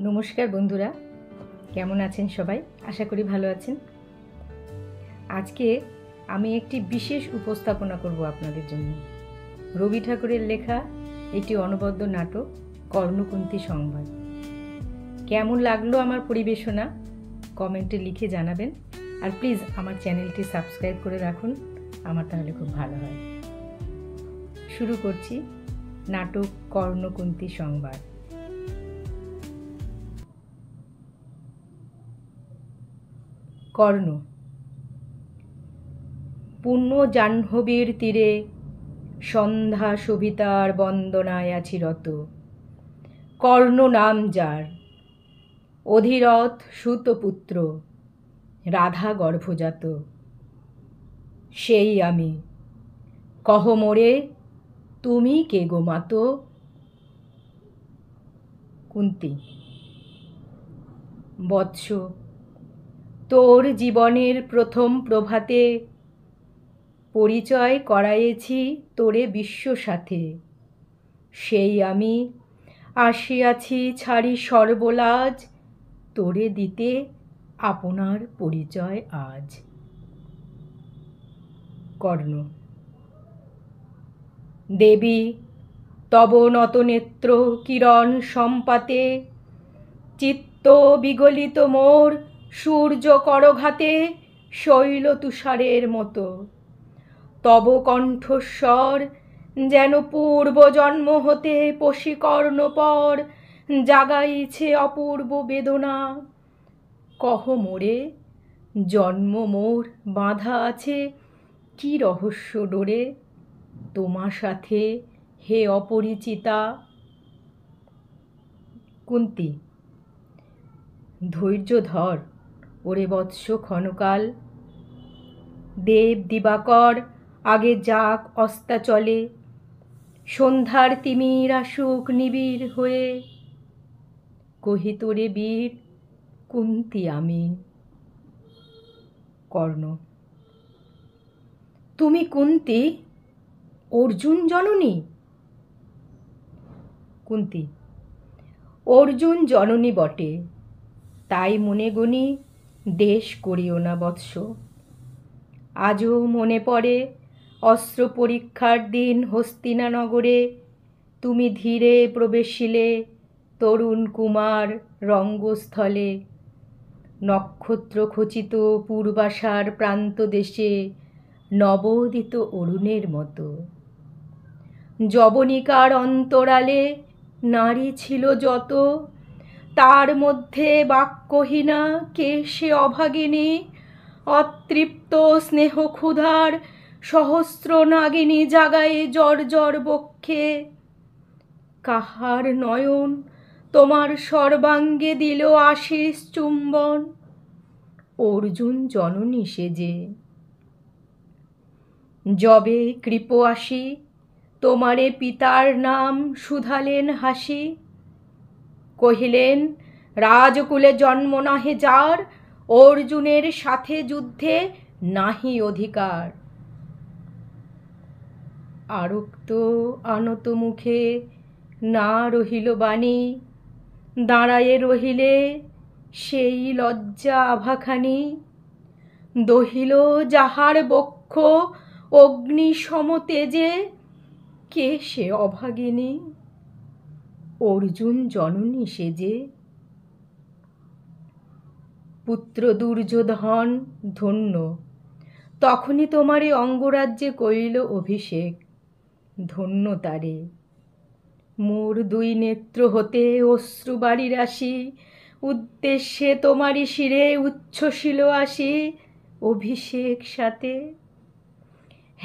নমস্কার বন্ধুরা, কেমন আছেন সবাই? আশা করি ভালো আছেন। আজকে আমি একটি বিশেষ উপস্থাপনা করব আপনাদের জন্য। রবি ঠাকুরের লেখা একটি অনবদ্য নাটক কর্ণকুন্তী সংবাদ। কেমন লাগলো আমার পরিবেশনা কমেন্টে লিখে জানাবেন, আর প্লিজ আমার চ্যানেলটি সাবস্ক্রাইব করে রাখুন, আমার তাহলে খুব ভালো হয়। শুরু করছি নাটক কর্ণকুন্তী সংবাদ। কর্ণ। পূর্ণ জাহ্নবীর তীরে সন্ধ্যা সবিতার বন্দনায় আছি রত। কর্ণ নাম যার, অধিরথ সুতপুত্র, রাধা গর্ভজাত। সেই আমি, কহ মোরে তুমি কে গো মাতো? কুন্তী। বৎস, তোর জীবনের প্রথম প্রভাতে পরিচয় করাইয়েছি তোরে বিশ্ব সাথে। সেই আমি আসিয়াছি ছাড়ি সর্বলাজ, তোরে দিতে আপনার পরিচয় আজ। কর্ণ। দেবী, তব নতনেত্র কিরণ সম্পাতে, চিত্ত বিগলিত মোর সূর্য করঘাতে শৈল তুষারের মতো। তব কণ্ঠস্বর যেন পূর্ব জন্ম হতে পশিকর্ণ পর জাগাইছে অপূর্ব বেদনা। কহ মোরে, জন্ম মোর বাঁধা আছে কি রহস্য ডোরে তোমা সাথে হে অপরিচিতা? কুন্তী। ধৈর্য ধর ওরে বৎস ক্ষণকাল। দেব দিবাকর আগে যাক অস্তাচলে, সন্ধ্যার তিমির আসুক নিবিড় হয়ে। কহি তোরে বীর, কুন্তী আমি। কর্ণ। তুমি কুন্তী, অর্জুন জননী? কুন্তী। অর্জুন জননী বটে, তাই মনে গনি দেশ করিও না বৎস। আজও মনে পড়ে অস্ত্র পরীক্ষার দিন হস্তিনানগরে তুমি ধীরে প্রবেশিলে তরুণ কুমার রঙ্গস্থলে। নক্ষত্র খচিত পূর্বাশার প্রান্ত দেশে নবোদিত অরুণের মতো। যবনিকার অন্তরালে নারী ছিল যত, তার মধ্যে বাক্যহীনা কে সে অভাগিনী। অতৃপ্ত স্নেহ ক্ষুধার সহস্র নাগিনী জাগায়ে জর্জর বক্ষে। কাহার নয়ন তোমার সর্বাঙ্গে দিল আশিস চুম্বন? অর্জুন জননী সেজে। যবে কৃপ আসি তোমারে পিতার নাম শুধালেন হাসি। কহিলেন, রাজকুলে জন্ম নাহে যার, অর্জুনের সাথে যুদ্ধে নাহি অধিকার। আরক্ত আনত মুখে না রহিল বাণী, দাঁড়ায়ে রহিলে সেই লজ্জা আভাখানি। দহিল যাহার বক্ষ অগ্নি সমতেজে, কে সে অভাগিনী? অর্জুন জননী সেজে। পুত্র দুর্যোধন ধন্য, তখনই তোমারে অঙ্গরাজ্যে কইল অভিষেক। ধন্য তারে। মোর দুই নেত্র হতে অশ্রু বাড়ি রাশি, উদ্দেশ্যে তোমারই শিরে উচ্ছ্বসিল আসি অভিষেক সাথে।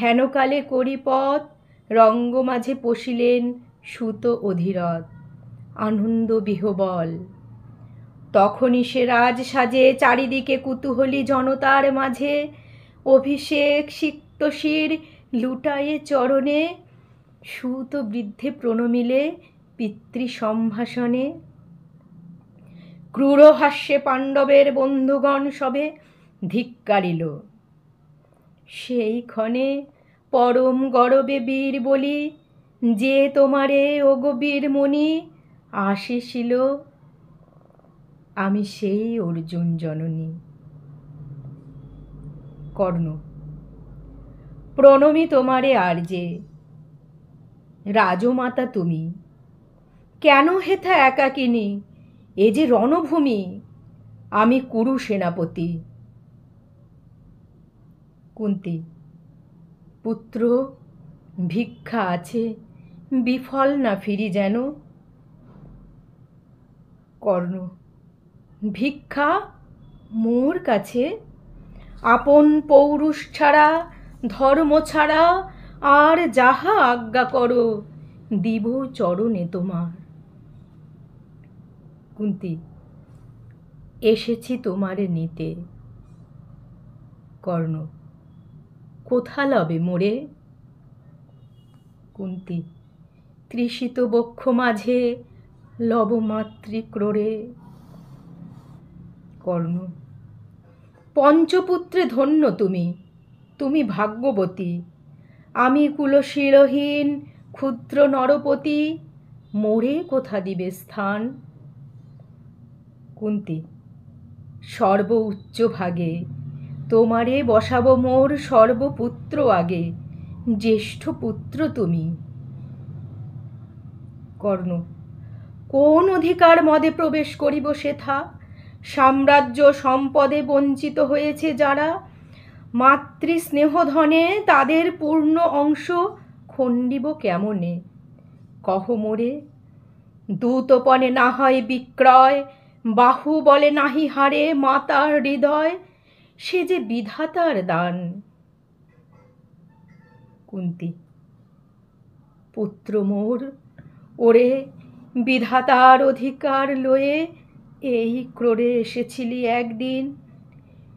হেনকালে করিপথ রঙ্গ মাঝে পশিলেন সুত অধিরথ, আনন্দ বিহবল। তখনই সে রাজ সাজে চারিদিকে কুতূহলী জনতার মাঝে অভিষেক সিক্ত শির লুটায়ে চরণে। সুত বৃদ্ধে প্রণমিলে পিতৃ সম্ভাষণে। ক্রূর হাস্যে পাণ্ডবের বন্ধুগণ সবে ধিক্কারিল। সেই ক্ষণে পরম গরবে বীর বলি, যে তোমারে ওগো বীরমণি আসিছিল। আমি সেই অর্জুন জননী। কর্ণ, প্রণমী তোমারে আর্যে, রাজমাতা তুমি। কেন হেথা একাকিনী, এ যে রণভূমি, আমি কুরু সেনাপতি। কুন্তী, পুত্র ভিক্ষা আছে, বিফল না ফিরি যেন। কর্ণ, ভিক্ষা মোর কাছে? আপন পৌরুষ ছাড়া, ধর্ম ছাড়া, আর যাহা আজ্ঞা করো দিব চরণে তোমার। কুন্তী, এসেছি তোমারে নিতে। কর্ণ, কোথা লবে মোরে? কুন্তী, তৃষিত বক্ষ মাঝে লব মাতৃক্রোড়ে। কর্ণ, পঞ্চপুত্রে ধন্য তুমি, তুমি ভাগ্যবতী। আমি কুলশীলহীন ক্ষুদ্র নরপতি, মোরে কোথা দিবে স্থান? কুন্তী, সর্ব উচ্চ ভাগে তোমারে বসাবো মোর সর্বপুত্র আগে, জ্যেষ্ঠ পুত্র তুমি। কর্ণ, কোন অধিকার মদে প্রবেশ করিব সেথা? সাম্রাজ্য সম্পদে বঞ্চিত হয়েছে যারা, মাতৃস্নেহধনে তাদের পূর্ণ অংশ খণ্ডিব কেমনে? কহ মোরে। দূতপনে না হয় বিক্রয়, বাহু বলে নাহি হারে মাতার হৃদয়, সে যে বিধাতার দান। কুন্তী, পুত্র মোর, ওরে বিধাতার অধিকার লয়ে এই ক্রোড়ে এসেছিলি একদিন,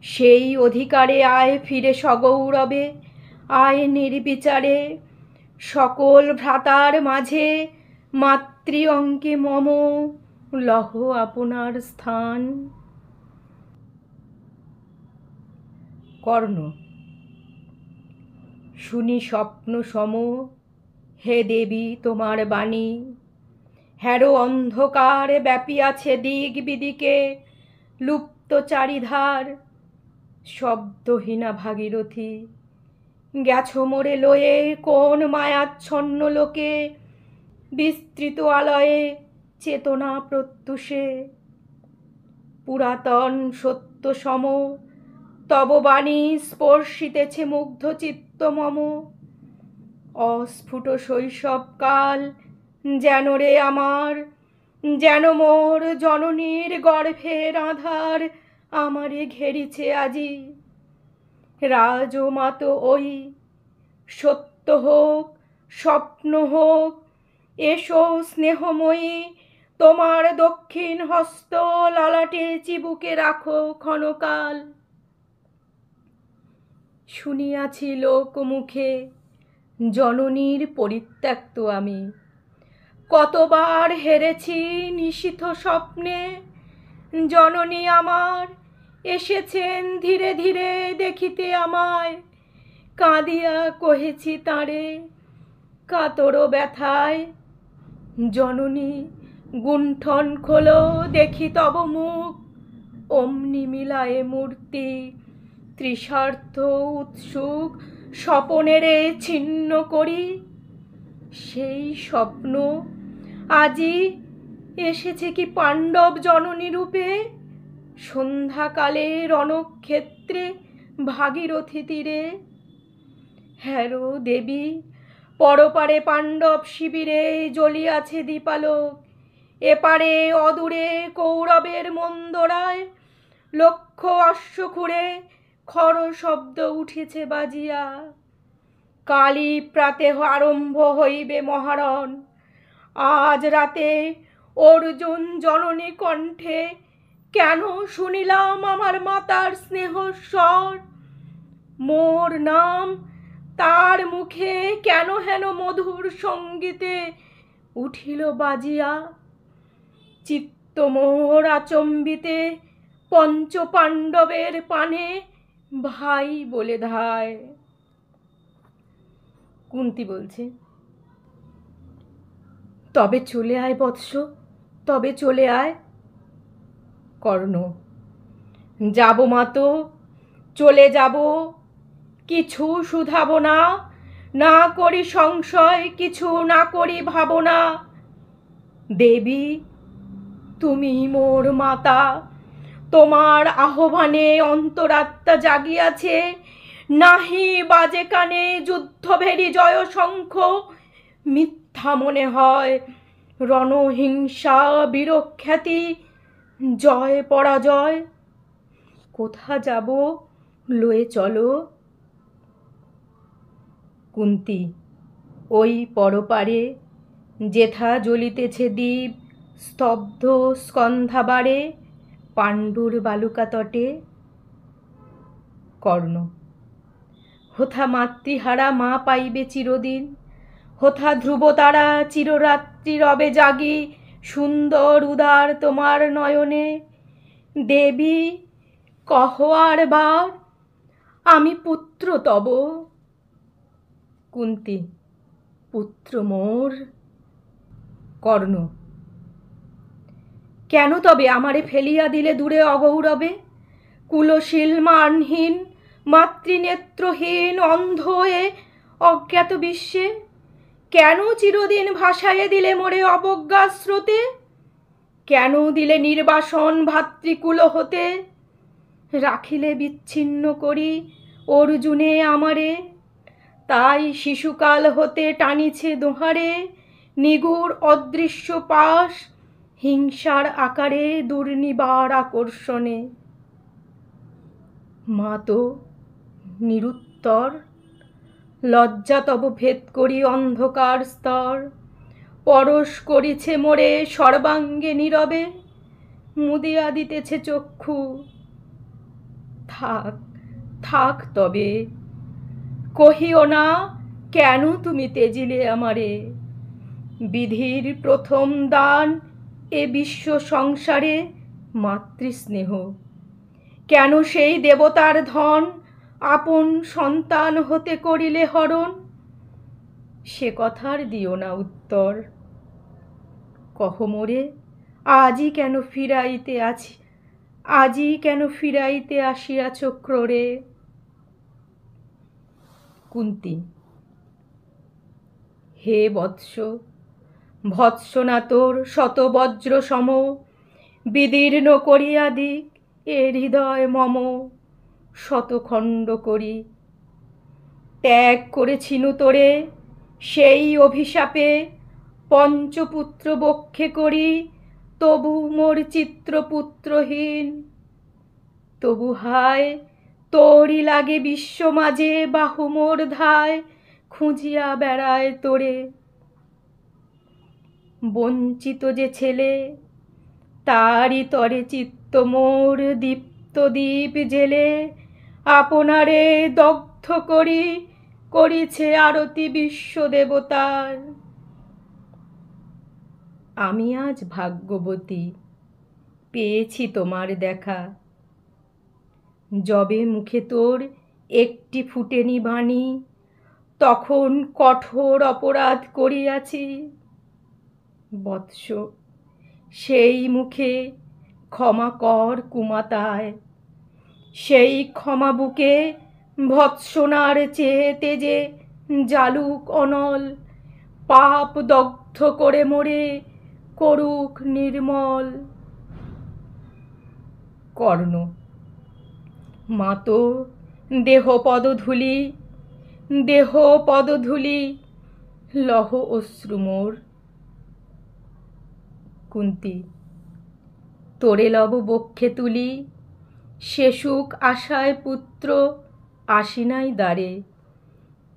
সেই অধিকারে আয় ফিরে সগৌরবে, আয় নির্বিচারে। সকল ভ্রাতার মাঝে মাতৃ অঙ্কে মম লহ আপনার স্থান। কর্ণ, শুনি স্বপ্ন সম হে দেবী তোমার বাণী, হ্যারো অন্ধকার ব্যাপিয়াছে দিক বিদিকে, লুপ্ত চারিধার শব্দহীনা ভাগীরথী। গেছো মোরে লয়ে কোন মায়াচ্ছন্ন লোকে, বিস্তৃত আলয়ে চেতনা প্রত্যুষে। পুরাতন সত্য সম তব বাণী স্পর্শিতেছে মুগ্ধ চিত্ত মম। অস্ফুট শৈশবকাল যেন রে আমার, যেন মোর জননীর গর্ভের আধার আমারে ঘেরিছে আজি। রাজমাত ওই, সত্য হোক স্বপ্ন হোক, এসো স্নেহময়ী, তোমার দক্ষিণ হস্ত ললাটে চিবুকে রাখো ক্ষণকাল। শুনিয়াছি লোকমুখে জননীর পরিত্যক্ত আমি, কতবার হেরেছি নিশীথ স্বপ্নে। জননী আমার এসেছেন ধীরে ধীরে দেখিতে আমায়, কাঁদিয়া কহেছি তাঁরে কাতর ব্যথায়। জননী গুণ্ঠন খোলো দেখি তব মুখ, অমনি মিলায়ে মূর্তি তৃষার্থ উৎসুক স্বপনেরে ছিন্ন করি। সেই স্বপ্ন আজি এসেছে কি পাণ্ডব জননী রূপে, সন্ধ্যাকালে রণক্ষেত্রে ভাগীরথী তীরে। হ্যারো দেবী, পরপারে পাণ্ডব শিবিরে জ্বলিয়াছে দীপালোক, এপারে অদূরে কৌরবের মন্দরায় লক্ষ অশ্বক্ষুরে খর শব্দ উঠেছে বাজিয়া। কালী প্রাতে আরম্ভ হইবে মহারণ, আজ রাতে অর্জুন জননী কণ্ঠে কেন শুনিলাম আমার মাতার স্নেহস্বর। মোর নাম তার মুখে কেন হেন মধুর সঙ্গীতে উঠিল বাজিয়া। চিত্ত মোর আচম্বিতে পঞ্চ পাণ্ডবের পানে ভাই বলে ধায়। কুন্তী বলছে, তবে চলে আয় বৎস, তবে চলে আয়। কর্ণ, যাব মাতো, চলে যাব, কিছু শুধাবো না, না করি সংশয়, কিছু না করি ভাবনা। দেবী তুমি মোর মাতা, তোমার আহ্বানে অন্তরাত্মা জাগিয়াছে, নাহি বাজে কানে যুদ্ধভেরি জয় শঙ্খ, মিথ্যা মনে হয় রণহিংসা বীরখ্যাতি, জয় পরাজয়। কোথা যাব লয়ে চলো। কুন্তী, ওই পরপারে যেথা জ্বলিতেছে দ্বীপ, স্তব্ধ স্কন্ধাবারে পাণ্ডুর বালুকা তটে। কর্ণ, হোথা মাতৃহারা মা পাইবে চিরদিন, হোথা ধ্রুবতারা চিররাত্রি রবে জাগি, সুন্দর উদার তোমার নয়নে। দেবী কহ আর বার, আমি পুত্র তব। কুন্তী, পুত্র মোর। কর্ণ, কেন তবে আমারে ফেলিয়া দিলে দূরে অগৌরবে, কুলশীল মানহীন মাতৃনেত্রহীন অন্ধ হয়ে অজ্ঞাত বিশ্বে? কেন চিরদিন ভাসাইয়ে দিলে মোরে অবজ্ঞা স্রোতে? কেন দিলে নির্বাসন ভাতৃকুল হতে? রাখিলে বিচ্ছিন্ন করি অর্জুনে আমারে, তাই শিশুকাল হতে টানিছে দোহারে নিগুড় অদৃশ্য পাশ, হিংসার আকারে দুর্নিবার আকর্ষণে। মাতো নিরুত্তর, লজ্জা তব ভেদ করি অন্ধকার স্তর, পরশ করিছে মোরে সর্বাঙ্গে নীরবে, মুদিয়া দিতেছে চক্ষু। থাক থাক তবে, কহিও না কেন তুমি তেজিলে আমারে। বিধির প্রথম দান এ বিশ্ব সংসারে মাতৃস্নেহ, কেন সেই দেবতার ধন আপন সন্তান হতে করিলে হরণ? সে কথার দিও না উত্তর, কহ মোরে আজই কেন ফিরাইতে আছি, আজই কেন ফিরাইতে আসিয়াছ ক্রোড়ে। কুন্তী, হে বৎস, ভৎসনা তোর শত বজ্র সম, বিদীর্ণ করিয়া দিক এ হৃদয় মম, শতখণ্ড করি। ত্যাগ করেছিনু তোরে সেই অভিশাপে, পঞ্চপুত্র বক্ষে করি তবু মোর চিত্রপুত্রহীন। তবু হায় তোরই লাগে বিশ্ব মাঝে বাহু মোর ধায়, খুঁজিয়া বেড়ায় তোরে। বঞ্চিত যে ছেলে তারি তরে চিত্ত মোর দীপ্ত দীপ জেলে, আপনারে দগ্ধ করি করিছে আরতি বিশ্ব দেবতার। আমি আজ ভাগ্যবতী, পেয়েছি তোমার দেখা, যবে মুখে তোর একটি ফুটেনি বাণী, তখন কঠোর অপরাধ করিয়াছি। বৎস, সেই মুখে ক্ষমা কর কুমাতায়, সেই ক্ষমা বুকে ভৎসনার চেয়ে তেজে জালুক অনল, পাপ দগ্ধ করে মোরে করুক নির্মল। কর্ণ, মাতো দেহ পদধূলি, দেহ পদধূলি লহ অশ্রু মোর। কুন্তী, তোরে লব বক্ষে তুলি, সে সুখ আশায় পুত্র আসি নাই দ্বারে,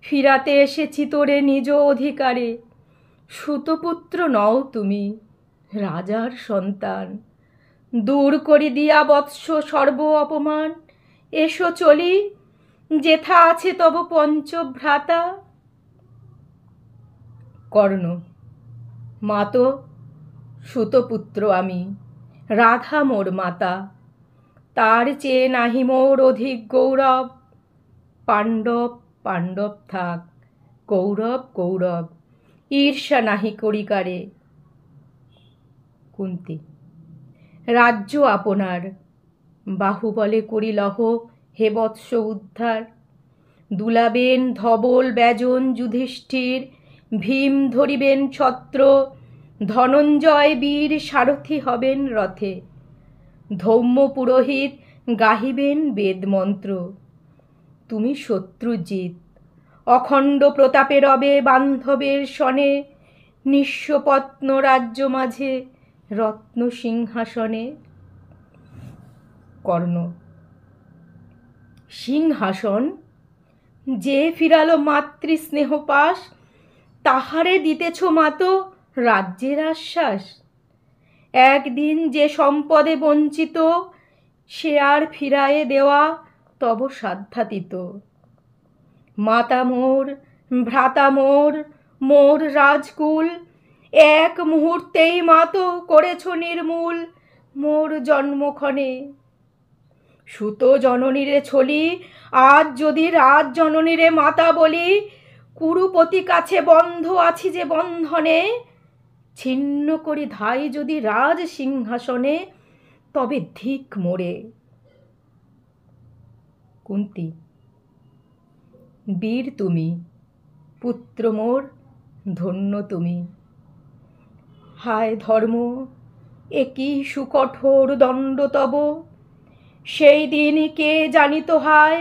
ফিরাতে এসেছি তোরে নিজ অধিকারে। সুতপুত্র নও তুমি, রাজার সন্তান, দূর করি দিয়া বৎস সর্ব অপমান। এসো চলি, যেথা আছে তব পঞ্চভ্রাতা। কর্ণ, মাতো সুতপুত্র আমি, রাধা মোর মাতা, তার চেয়ে নাহি মোর অধিক গৌরব। পাণ্ডব পাণ্ডব থাক, কৌরব কৌরব, ঈর্ষা নাহি করিকারে। কুন্তী, রাজ্য আপনার, বাহুবলে করিলহ হে বৎস উদ্ধার। দুলাবেন ধবল ব্যজন যুধিষ্ঠির, ভীম ধরিবেন ছত্র, ধনঞ্জয় বীর সারথি হবেন রথে। ধৌম্য পুরোহিত গাহিবেন বেদমন্ত্র, তুমি শত্রুজিৎ অখণ্ড প্রতাপে রবে বান্ধবের সনে। নিঃস্বপত্ন রাজ্য মাঝে রত্ন সিংহাসনে। কর্ণ, সিংহাসন যে ফিরালো মাতৃস্নেহ পাশ, তাহারে দিতেছ মাতো রাজ্যের আশ্বাস। একদিন যে সম্পদে বঞ্চিত, সে আর ফিরায়ে দেওয়া তব সাধ্যাতীত। মাতা মোর, ভ্রাতা মোর, মোর রাজকুল, এক মুহূর্তেই মাতো করেছ নির্মূল মোর জন্মক্ষণে। সুত জননীরে ছলি, আজ যদি রাজ জননীরে মাতা বলি, কুরুপতি কাছে বন্ধ আছি যে বন্ধনে। ছিন্ন করি ধাই যদি রাজ সিংহাসনে, তবে ধিক মোরে। কুন্তী, বীর তুমি, পুত্র মোর ধন্য তুমি। হায় ধর্ম, একই সুকঠোর দণ্ড তব, সেই দিন কে জানিত হায়।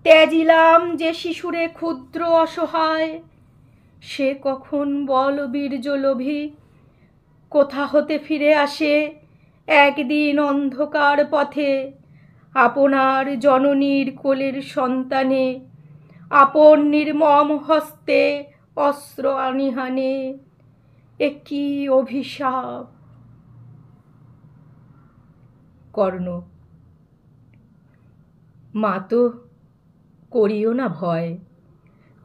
ত্যাজিলাম যে শিশুরে ক্ষুদ্র অসহায়, সে কখন বল বীর্য লোভী। কোথা হতে ফিরে আসে একদিন অন্ধকার পথে, আপনার জননীর কোলের সন্তানে। আপন নির্মম হস্তে অস্ত্র আনিহানে, এ কি অভিশাপ। কর্ণ, মাতো করিও না ভয়,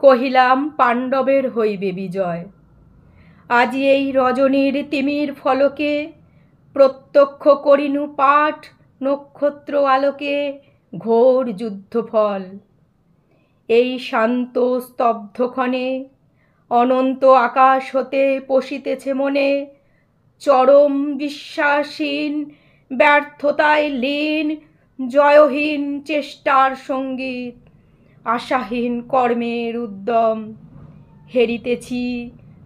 কহিলাম পাণ্ডবের হইবে বিজয়। আজি এই রজনীর তিমির ফলকে, প্রত্যক্ষ করিনু পাঠ নক্ষত্র আলোকে ঘোর যুদ্ধফল। এই শান্ত স্তব্ধক্ষণে অনন্ত আকাশ হতে পশিতেছে মনে, চরম বিশ্বাসহীন ব্যর্থতায় লীন জয়হীন চেষ্টার সঙ্গীত। আশাহীন কর্মের উদ্যম, হেরিতেছি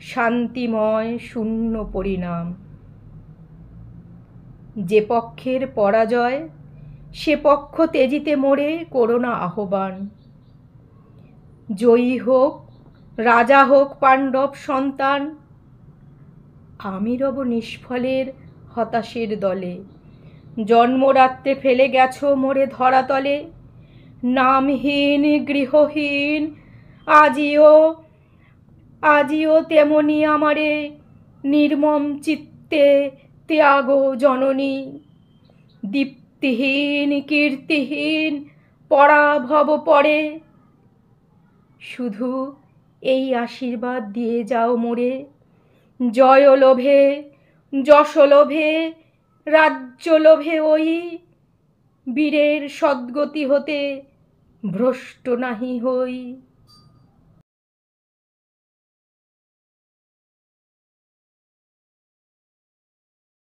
শান্তিময় শূন্য পরিণাম। যে পক্ষের পরাজয়, সে পক্ষ তেজিতে মোরে করোনা আহ্বান। জয়ী হোক রাজা হোক পাণ্ডব সন্তান, আমি রব নিষ্ফলের হতাশের দলে। জন্মরাত্রে ফেলে গেছ মোরে ধরাতলে, নামহীন গৃহহীন আজিও তেমনি আমারে নির্মম চিত্তে ত্যাগ জননী। দীপ্তিহীন কীর্তিহীন পরাভব পরে, শুধু এই আশীর্বাদ দিয়ে যাও মোরে। জয় লোভে যশ লোভে রাজ্য লোভে ওই, বীরের সদ্গতি হতে ভ্রষ্ট নাহি হই।